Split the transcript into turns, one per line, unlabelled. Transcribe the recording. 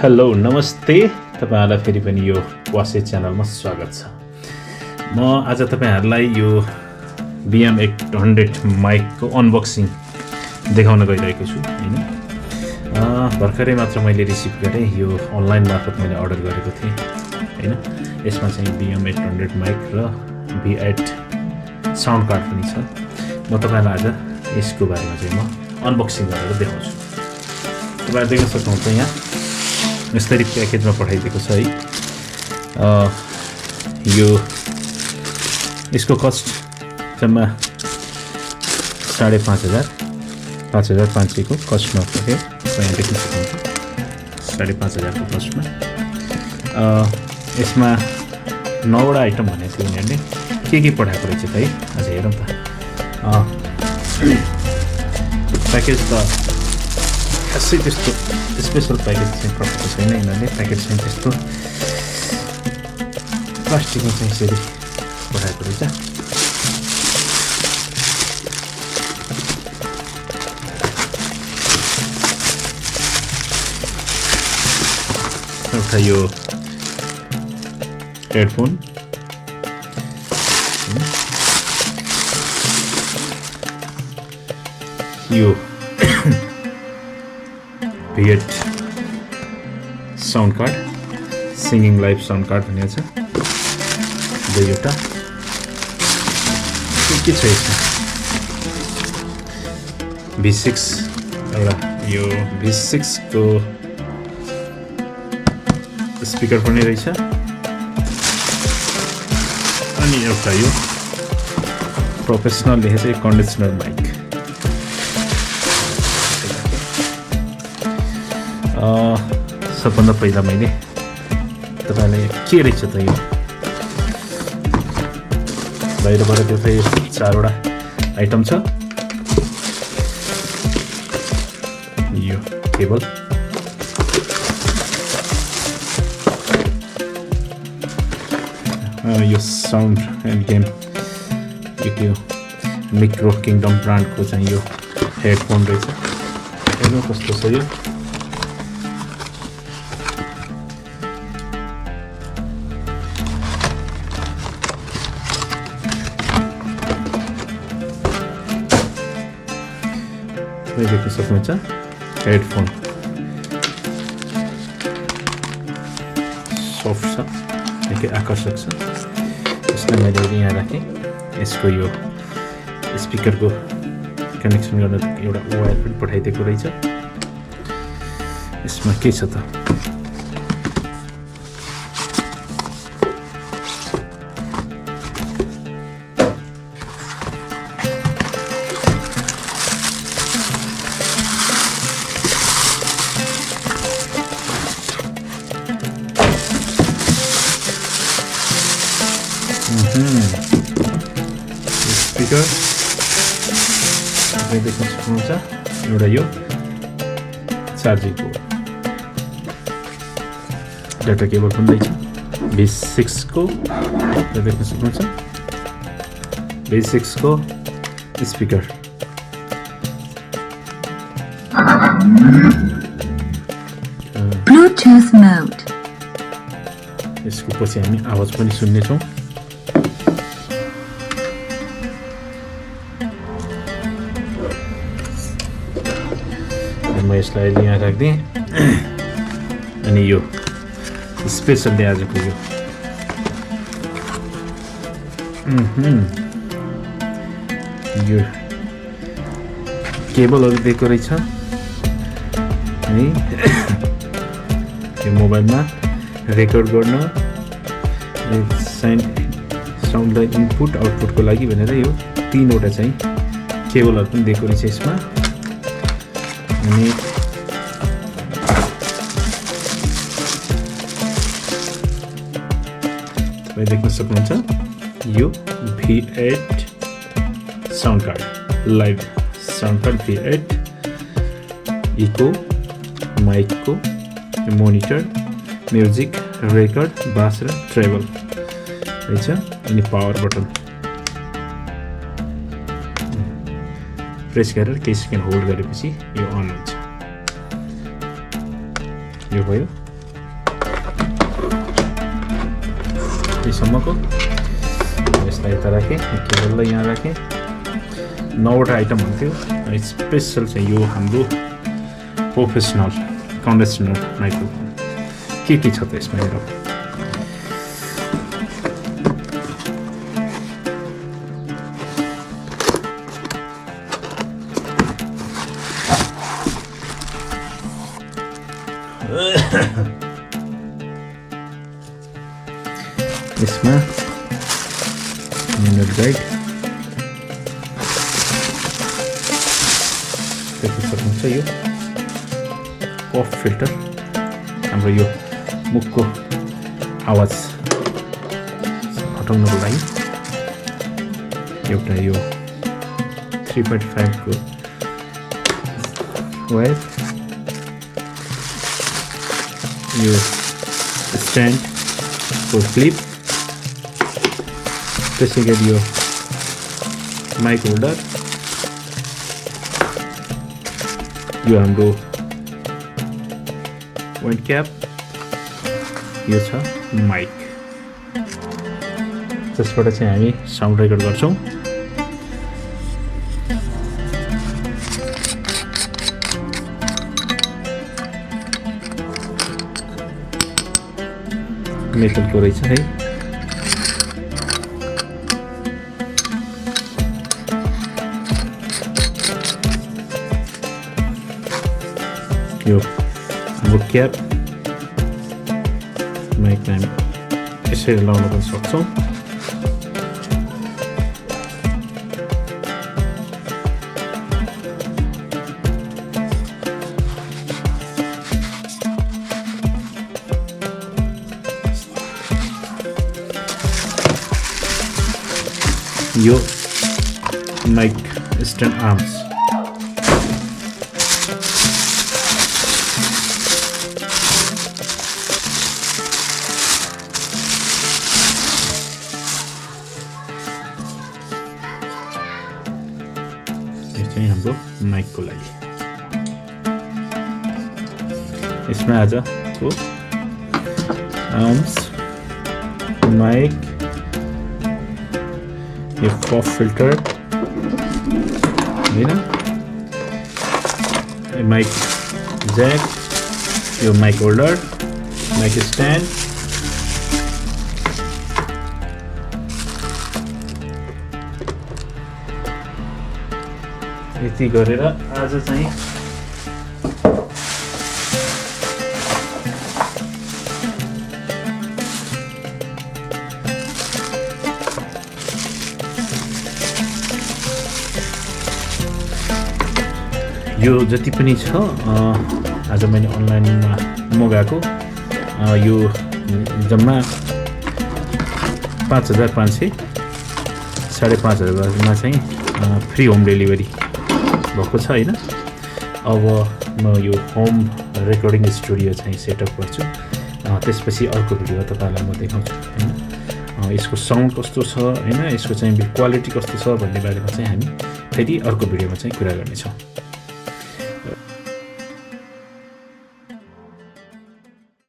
Hello नमस्ते, तपाईँहरूलाई फेरि पनि यो Pwaase च्यानलमा स्वागत छ। म आज तपाईँहरूलाई यो BM800 माइकको अनबक्सिङ देखाउन गइरहेको छु हैन। भर्खरै मात्र मैले रिसिभ गरेँ, यो अनलाइन मार्फत मैले अर्डर गरेको थिएँ हैन। यसमा चाहिँ BM800 माइक र V8 साउन्ड कार्ड पनि छ। म तपाईँलाई आज यसको बारेमा चाहिँ म अनबक्सिङ गरेर देखाउँछु। तपाईहरु देख्न सक्नुहुन्छ यहाँ यसरी प्याकेजमा पठाइदिएको छ है। यो यसको कस्ट जम्मा 5,500 को कस्टमा पऱ्यो। यहाँ देख्न सक्नुहुन्छ 5,500 को कस्टमा। यसमा 9वटा आइटम भनेको थियो उनीहरूले, के पठाएको रहेछ त है। आज हेरौँ त। प्याकेज त खासै त्यस्तो स्पेशल प्याकेज चाहिँ पठाएको छैन यिनीहरूले। प्याकेज चाहिँ त्यस्तो प्लास्टिकमा चाहिँ यसरी पठाएको रहेछ। एउटा यो हेडफोन, यो V8 sound card, singing live sound card भनेको छ। दुईवटा के छ यसमा? V6 एउटा यो V6 को स्पिकर पनि रहेछ। अनि एउटा यो प्रोफेसनल लेखेको छ कन्डिसनर माइक। सबभन्दा पहिला मैले तपाईलाई के रहेछ त यो बाहिरबाट त्यो चाहिँ 4वटा आइटम छ। यो केबल, यो साउन्ड एन्ड गेम, यो मिक्रो किङडम ब्रान्डको चाहिँ यो हेडफोन रहेछ। हेर्नु कस्तो छ यो। देख्न सक्नुहुन्छ हेडफोन सफ्ट छ, निकै आकर्षक छ। यसलाई मैले यहाँ राखेँ। यसको यो स्पिकरको कनेक्सन गर्न एउटा वायर पनि पठाइदिएको रहेछ। यसमा के छ त? स्पिकर देख्न सक्नुहुन्छ। एउटा यो चार्जिङको डाटा केबल पनि रहेछ। V6 को देख्न सक्नुहुन्छ, V6 को स्पिकर।
ब्लुटुथ मोड।
यसको पछि हामी आवाज पनि सुन्नेछौँ। म यसलाई यहाँ राख्दिएँ। अनि यो स्पेसलले आजको यो यो केबलहरू दिएको रहेछ है। यो मोबाइलमा रेकर्ड गर्न, साउन्डलाई इनपुट आउटपुटको लागि भनेर यो 3वटा चाहिँ केबलहरू पनि दिएको रहेछ यसमा। अनि तपाईँ देख्न सक्नुहुन्छ यो V8 sound card, live sound card V8, echo, माइकको मोनिटर, म्युजिक, रेकर्ड, बास र ट्रेबल रहेछ। अनि पावर बटन प्रेस गरेर केही सेकेन्ड होल्ड गरेपछि यो अन हुन्छ। यो भयो। यतिसम्मको। यसलाई यता राखेँ, केबललाई यहाँ राखेँ। 9वटा आइटम हुन्थ्यो। स्पेसल चाहिँ यो हाम्रो प्रोफेसनल कन्डेन्सर माइक्रोफोन। के छ त यसमा हेरौँ। यसमा म्यानुअल गाइड देख्न सक्नुहुन्छ। यो पफ फिल्टर हाम्रो यो मुखको आवाज हटाउनको लागि। एउटा यो 3.5 को वायर, यो स्ट्यान्ड को क्लिप, त्यसै गरी यो माइक होल्डर, यो हाम्रो वाइड क्याप, यो छ माइक। त्यसबाट चाहिँ हामी साउन्ड रेकर्ड गर्छौँ। मेटलको रहेछ है। यो हाम्रो क्याप माइकमा हामी यसरी लाउन पनि सक्छौँ। यो माइक स्ट्यान्ड आर्म्स, यो चाहिँ हाम्रो माइकको लागि। यसमा आजको आर्म्स, माइक, यो पफ फिल्टर होइन, माइक ज्याक, यो माइक होल्डर, माइक स्ट्यान्ड, यति गरेर आज चाहिँ यो जति पनि छ आज मैले अनलाइनमा मगाएको यो जम्मा 5,500 5,500 चाहिँ फ्री होम डेलिभरी भएको छ होइन। अब म यो होम रेकर्डिङ स्टुडियो चाहिँ सेटअप गर्छु। त्यसपछि अर्को भिडियो तपाईँलाई म देखाउँछु होइन। यसको साउन्ड कस्तो छ होइन, यसको चाहिँ क्वालिटी कस्तो छ भन्ने बारेमा चाहिँ हामी फेरि अर्को भिडियोमा चाहिँ कुरा गर्नेछौँ।